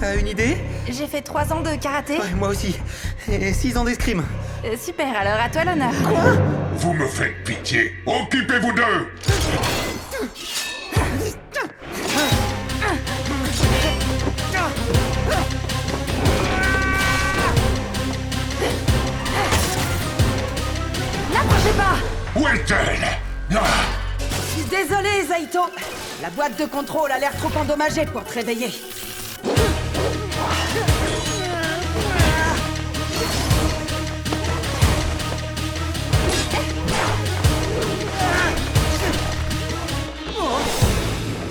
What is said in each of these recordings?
T'as une idée? J'ai fait 3 ans de karaté. Ouais, moi aussi. Et 6 ans d'escrime. Super, alors à toi l'honneur. Vous me faites pitié. Occupez-vous d'eux. N'approchez pas! Où est-elle? Ah, Je suis désolé, Zaito. La boîte de contrôle a l'air trop endommagée pour te réveiller.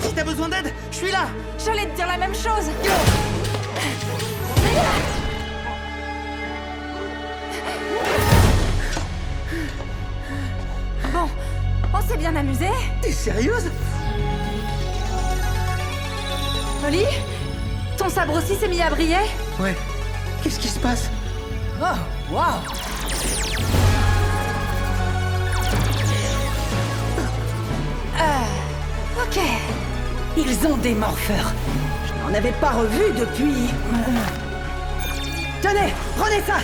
Si t'as besoin d'aide, je suis là. J'allais te dire la même chose. Bon, on s'est bien amusé. T'es sérieuse? Oli, ton sabre aussi s'est mis à briller. Ouais. Qu'est-ce qui se passe? Oh, waouh! Ok. Ils ont des morpheurs. Je n'en avais pas revu depuis... Tenez, prenez ça!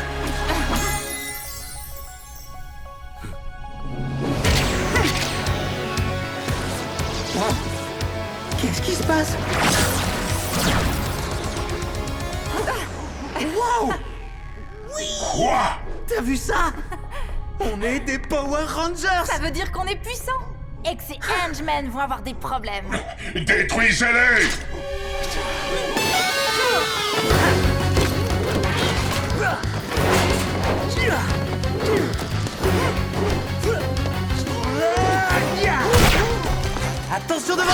Qu'est-ce qui se passe? Wow! quoi? T'as vu ça? On est des Power Rangers! Ça veut dire qu'on est puissant et que ces Hengemen vont avoir des problèmes. Détruisez-les! Attention devant!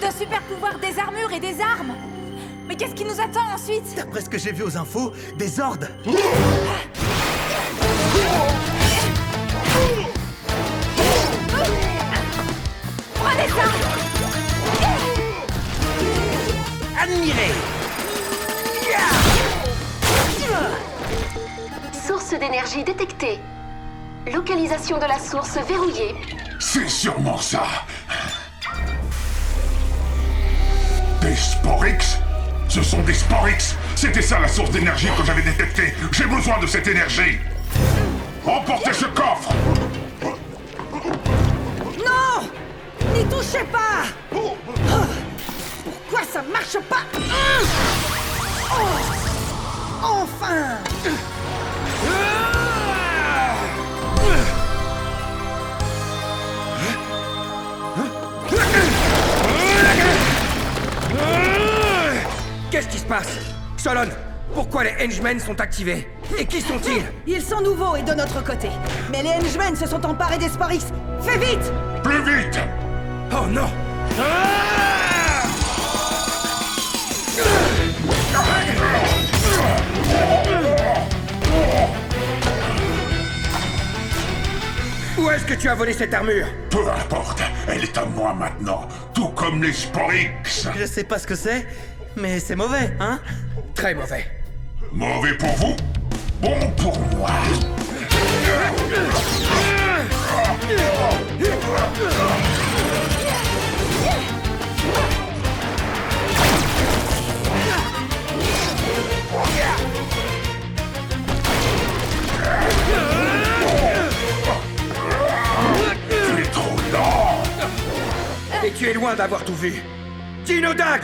De super pouvoirs, des armures et des armes. Mais qu'est-ce qui nous attend ensuite? D'après ce que j'ai vu aux infos, des hordes! Prenez ça! Admirez! Source d'énergie détectée. Localisation de la source verrouillée. C'est sûrement ça. Des Sporix? Ce sont des Sporix. C'était ça la source d'énergie que j'avais détectée. J'ai besoin de cette énergie. Emportez ce coffre. Non! N'y touchez pas! Oh, pourquoi ça marche pas? Oh, enfin! Qu'est-ce qui se passe? Solon, pourquoi les Hengemen sont activés? Et qui sont-ils? Ils sont nouveaux et de notre côté. Mais les Hengemen se sont emparés des Sporix. Fais vite! Plus vite. Oh non! Où est-ce que tu as volé cette armure? Peu importe. Elle est à moi maintenant. Tout comme les Sporix. Je sais pas ce que c'est, mais c'est mauvais, hein? Très mauvais. Mauvais pour vous? Bon pour moi. Tu es trop lent. Et tu es loin d'avoir tout vu. Dino Dag!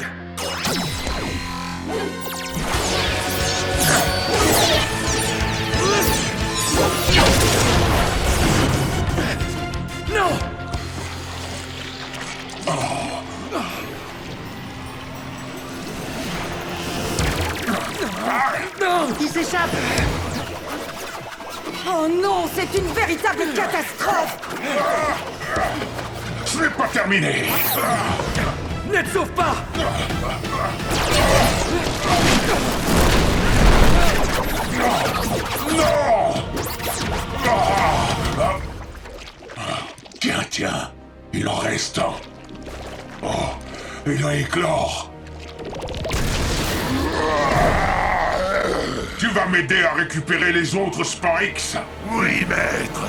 Non! Non! Il s'échappe! Oh non, c'est une véritable catastrophe! Ce n'est pas terminé. Ne te sauve pas! Non! Tiens, tiens, il en reste un. Oh, il va éclore. Tu vas m'aider à récupérer les autres Sporix? Oui, maître.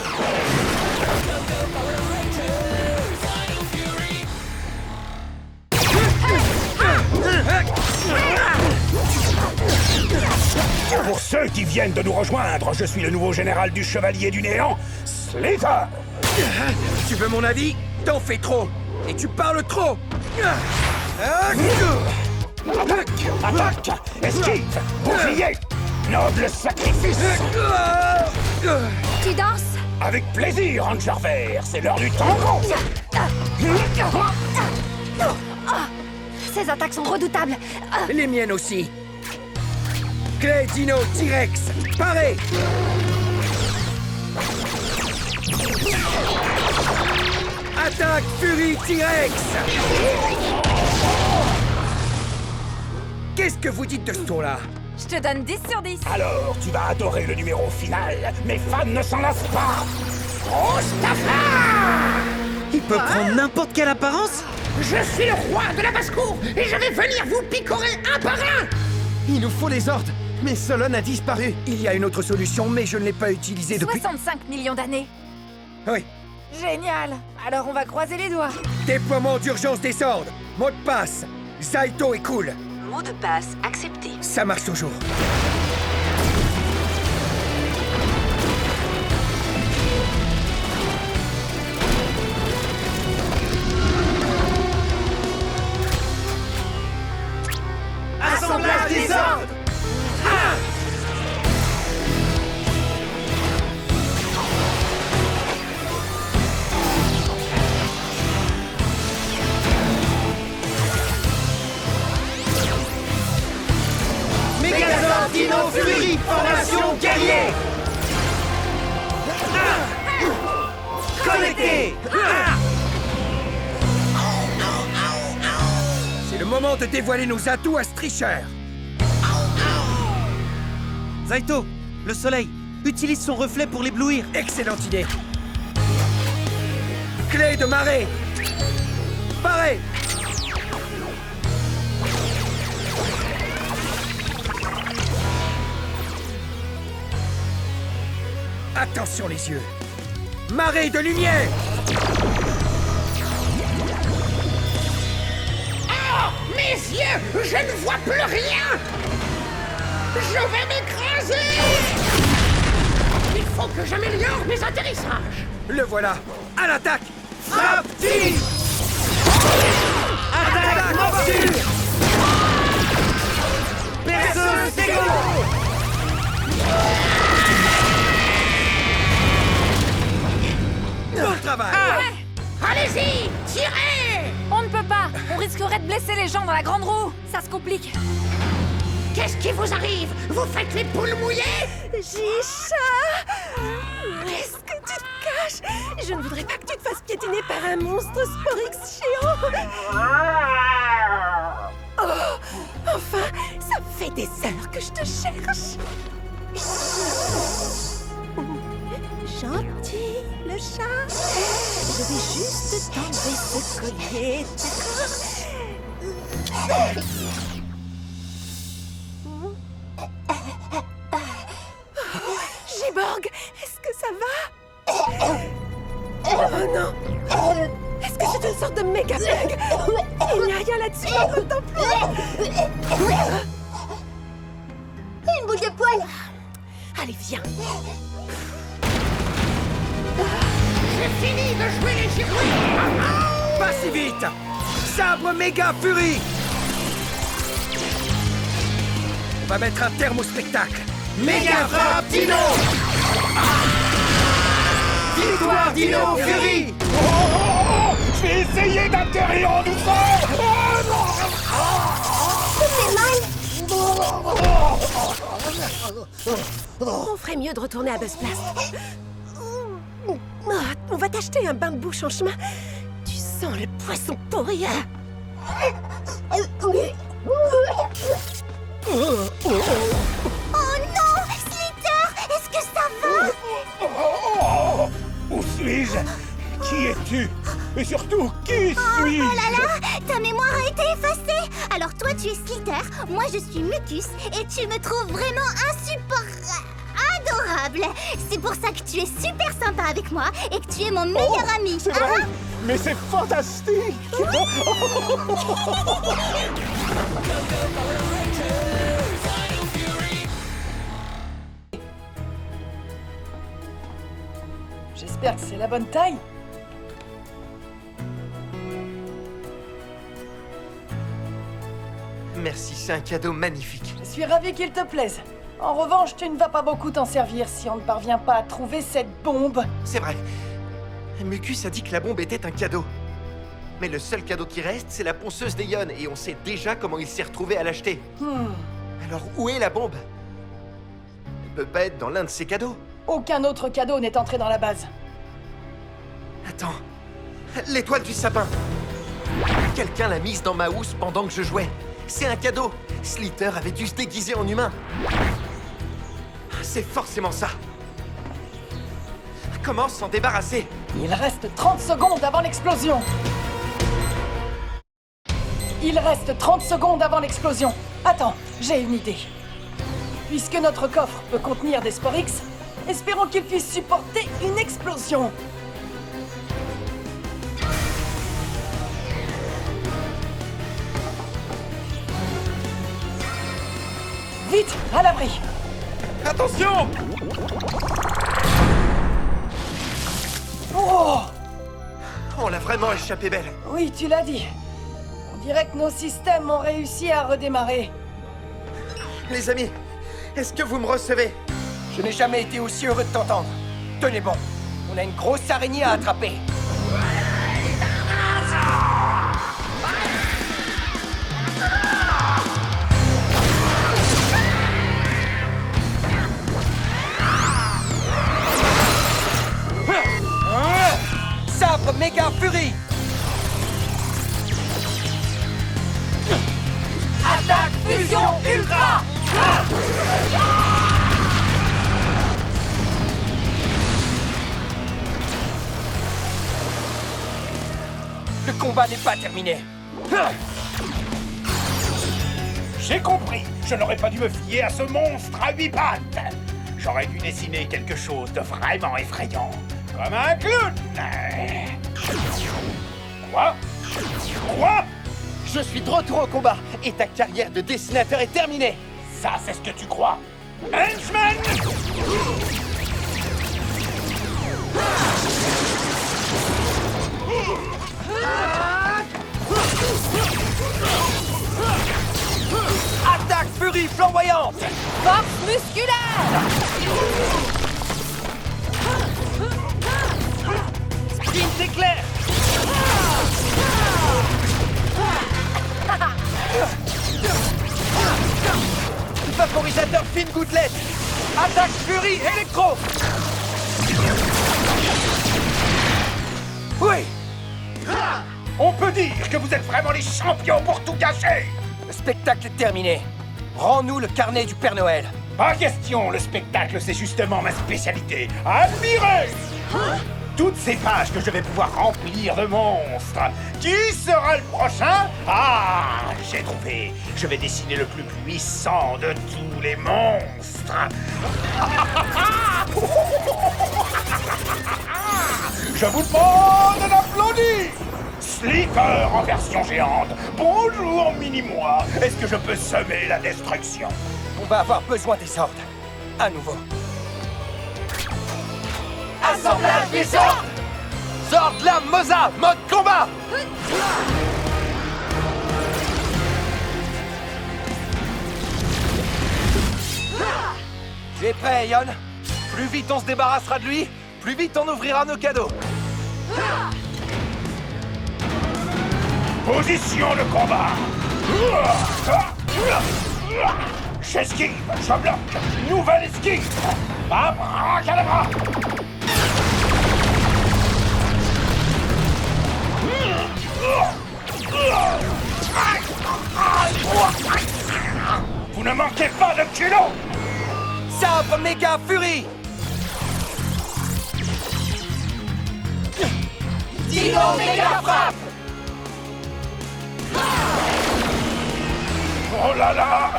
viennent de nous rejoindre. Je suis le nouveau général du Chevalier du Néant, Slither. Tu veux mon avis? T'en fais trop. Et tu parles trop. Attaque! Attaque! Esquive! Bouclier! Noble sacrifice! Tu danses? Avec plaisir, Ranger Vert, c'est l'heure du tango! Ces attaques sont redoutables. Les miennes aussi. Clé, Dino, T-Rex, parez! Attaque, Fury, T-Rex! Qu'est-ce que vous dites de ce tour-là? Je te donne 10 sur 10. Alors, tu vas adorer le numéro final. Mes fans ne s'en lassent pas. Mustapha! Il peut prendre n'importe quelle apparence? Je suis le roi de la basse-cour et je vais venir vous picorer un par un! Il nous faut les ordres, mais Solon a disparu. Il y a une autre solution, mais je ne l'ai pas utilisée depuis... 65 millions d'années. Oui. Génial. Alors on va croiser les doigts. Déploiement d'urgence des ordres. Mot de passe. Zaito est cool. Mot de passe accepté. Ça marche toujours. Assemblage des ordres! Megazord Dino Fury, formation guerrier! Connecté! C'est le moment de dévoiler nos atouts à Strisher. Zaito, le soleil, utilise son reflet pour l'éblouir. Excellente idée. Clé de marée. Parez. Attention les yeux. Marée de lumière. Mes yeux, je ne vois plus rien! Je vais m'écraser! Il faut que j'améliore mes atterrissages! Le voilà. À l'attaque. Frappe T! Attaque morsure! Perceuse d'ego! Bon travail. Allez-y, tirez! On ne peut pas. On risquerait de blesser les gens dans la grande roue. Ça se complique. Qu'est-ce qui vous arrive? Vous faites les poules mouillées? Jisha! Où est-ce que tu te caches? Je ne voudrais pas que tu te fasses piétiner par un monstre Sporix géant! Oh! Enfin, ça fait des heures que je te cherche! Gentil, le chat! Je vais juste t'enlever ce collier, d'accord? Giborg, est-ce que ça va? Oh non! Est-ce que c'est une sorte de méga bug? Il n'y a rien là-dessus, on ne l'entend plus! Une boule de poil! Allez, viens! J'ai fini de jouer les girouilles! Pas si vite. Sabre méga furie. On va mettre un terme au spectacle. Méga frappe Dino! Victoire Dino Fury! Je vais essayer d'atterrir en douceur! On ferait mieux de retourner à Buzzblast. Ah, on va t'acheter un bain de bouche en chemin. Tu sens le poisson pourri. Oh non! Slither! Est-ce que ça va? Où suis-je? Qui es-tu? Et surtout, qui suis-je? Oh là là! Ta mémoire a été effacée! Alors toi tu es Slither, moi je suis Mucus, et tu me trouves vraiment adorable! C'est pour ça que tu es super sympa avec moi et que tu es mon meilleur ami! C'est vrai? Mais c'est fantastique! J'espère que c'est la bonne taille. Merci, c'est un cadeau magnifique. Je suis ravi qu'il te plaise. En revanche, tu ne vas pas beaucoup t'en servir si on ne parvient pas à trouver cette bombe. C'est vrai. Mucus a dit que la bombe était un cadeau. Mais le seul cadeau qui reste, c'est la ponceuse d'Eon, et on sait déjà comment il s'est retrouvé à l'acheter. Alors où est la bombe? Elle peut pas être dans l'un de ces cadeaux. Aucun autre cadeau n'est entré dans la base. Attends. L'étoile du sapin. Quelqu'un l'a mise dans ma housse pendant que je jouais. C'est un cadeau. Slither avait dû se déguiser en humain. C'est forcément ça. Comment s'en débarrasser? Il reste 30 secondes avant l'explosion. Il reste 30 secondes avant l'explosion. Attends, j'ai une idée. Puisque notre coffre peut contenir des Sporix, espérons qu'il puisse supporter une explosion. Vite, à l'abri. Attention! Oh! On l'a vraiment échappé belle. Oui, tu l'as dit. On dirait que nos systèmes ont réussi à redémarrer. Les amis, est-ce que vous me recevez? Je n'ai jamais été aussi heureux de t'entendre. Tenez bon, on a une grosse araignée à attraper. Sabre méga furie. Attaque fusion ultra. Le combat n'est pas terminé. J'ai compris. Je n'aurais pas dû me fier à ce monstre à 8 pattes. J'aurais dû dessiner quelque chose de vraiment effrayant. Comme un clown. Quoi? Quoi? Je suis de retour au combat et ta carrière de dessinateur est terminée. Ça, c'est ce que tu crois. Henchman! Attaque furie flamboyante. Force musculaire. Sprint éclair. Vaporisateur fine gouttelette. Attaque furie électro. Oui. On peut dire que vous êtes vraiment les champions pour tout gâcher. Le spectacle est terminé. Rends-nous le carnet du Père Noël. Pas question, le spectacle, c'est justement ma spécialité. Admirez! Toutes ces pages que je vais pouvoir remplir de monstres. Qui sera le prochain? Ah, j'ai trouvé. Je vais dessiner le plus puissant de tous les monstres. Je vous demande d'applaudir. Slither en version géante. Bonjour, mini-moi. Est-ce que je peux semer la destruction? On va avoir besoin des ordres. À nouveau. Assemblage des sorts. Zord la Mosa, mode combat. Tu es prêt, Eon? Plus vite on se débarrassera de lui, plus vite on ouvrira nos cadeaux. Position de combat. J'esquive, je bloque. Nouvelle esquive. Abracadabra. Vous ne manquez pas de culot. Sabre méga furie. Dino méga frappe. Oh là là.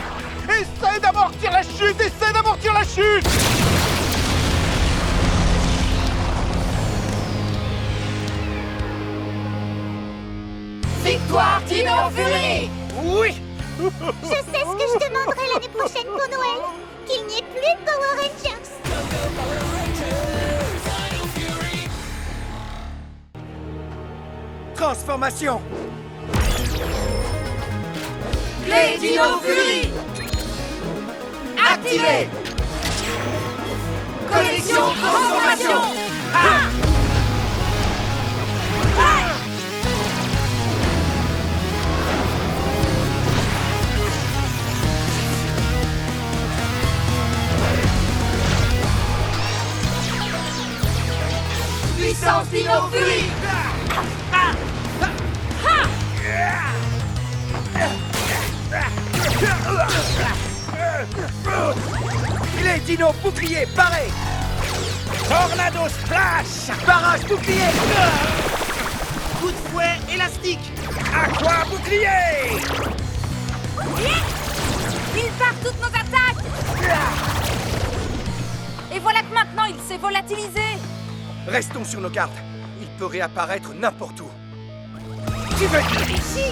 Essaie d'amortir la chute. Essaie d'amortir la chute. Victoire Dino Fury. Oui. Je sais ce que je demanderai l'année prochaine pour Noël. Qu'il n'y ait plus de Power Rangers. Transformation. Les Dino Fury activée. Connexion transformation. Puissance Dino Fury. Les dinos boucliers, parés. Tornado Splash. Barrage bouclier. Coup de fouet élastique. Aqua bouclier. Il part toutes nos attaques. Et voilà que maintenant il s'est volatilisé. Restons sur nos gardes. Il peut réapparaître n'importe où. Tu veux dire ici?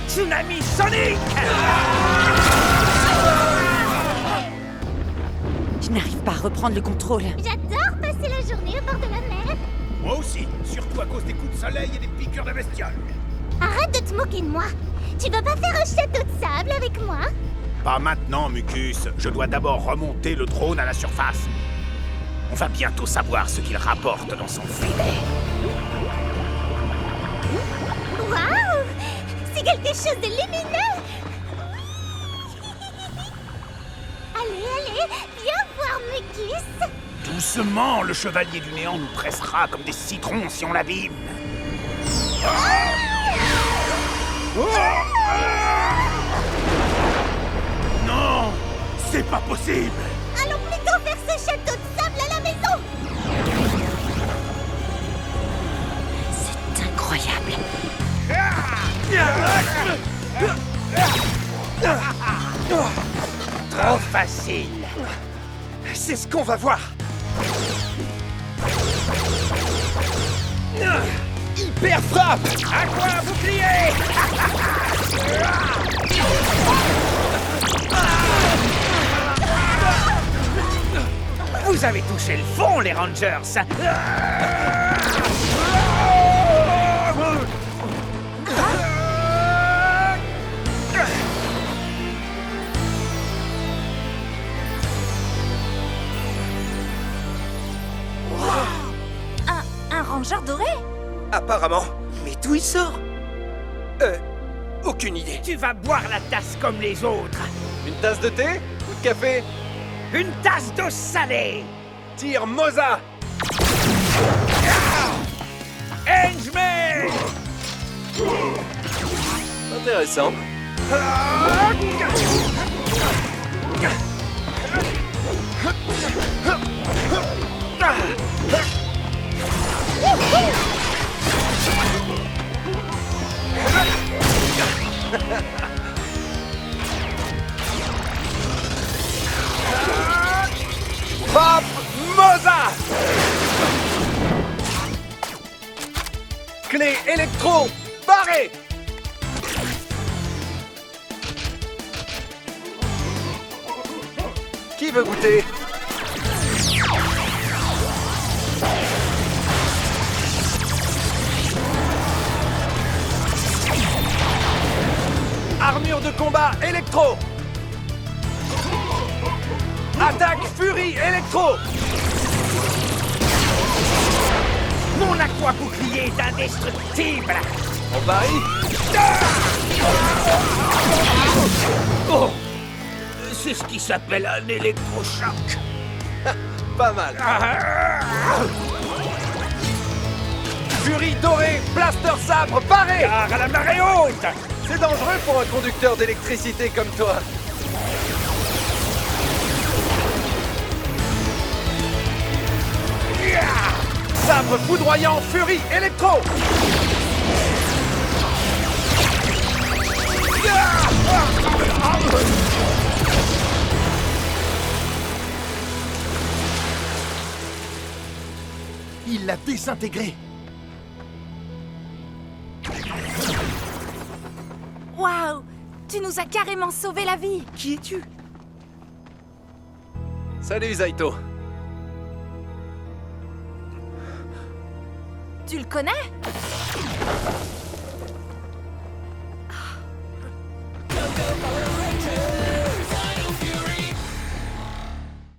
Tsunami Sonic. Je n'arrive pas à reprendre le contrôle. J'adore passer la journée au bord de la mer. Moi aussi, surtout à cause des coups de soleil et des piqûres de bestioles. Arrête de te moquer de moi. Tu veux pas faire un château de sable avec moi? Pas maintenant, Mucus. Je dois d'abord remonter le drone à la surface. On va bientôt savoir ce qu'il rapporte dans son filet. Waouh! C'est quelque chose de lumineux! Allez, viens voir Mucus! Doucement, le chevalier du néant nous pressera comme des citrons si on l'abîme. Non! C'est pas possible! Allons plutôt faire ce château de sable à la maison! C'est incroyable. Trop facile. C'est ce qu'on va voir. Hyper frappe. Aqua bouclier. Vous avez touché le fond, les Rangers. Un rangeur doré? Apparemment. Mais d'où il sort? Aucune idée. Tu vas boire la tasse comme les autres. Une tasse de thé ou de café? Une tasse d'eau salée. Tire Moza. Henchman. Intéressant. Pop Moza. Clé électro barrée. Qui veut goûter? Armure de combat électro. Attaque furie électro. Mon aqua bouclier est indestructible. On parie? Oh, c'est ce qui s'appelle un électrochoc. Pas mal. Furie dorée, blaster sabre, paré. Car à la marée haute. C'est dangereux pour un conducteur d'électricité comme toi. Sabre foudroyant, furie électro. Il l'a désintégré. Waouh! Tu nous as carrément sauvé la vie! Qui es-tu? Salut Zaito. Tu le connais? go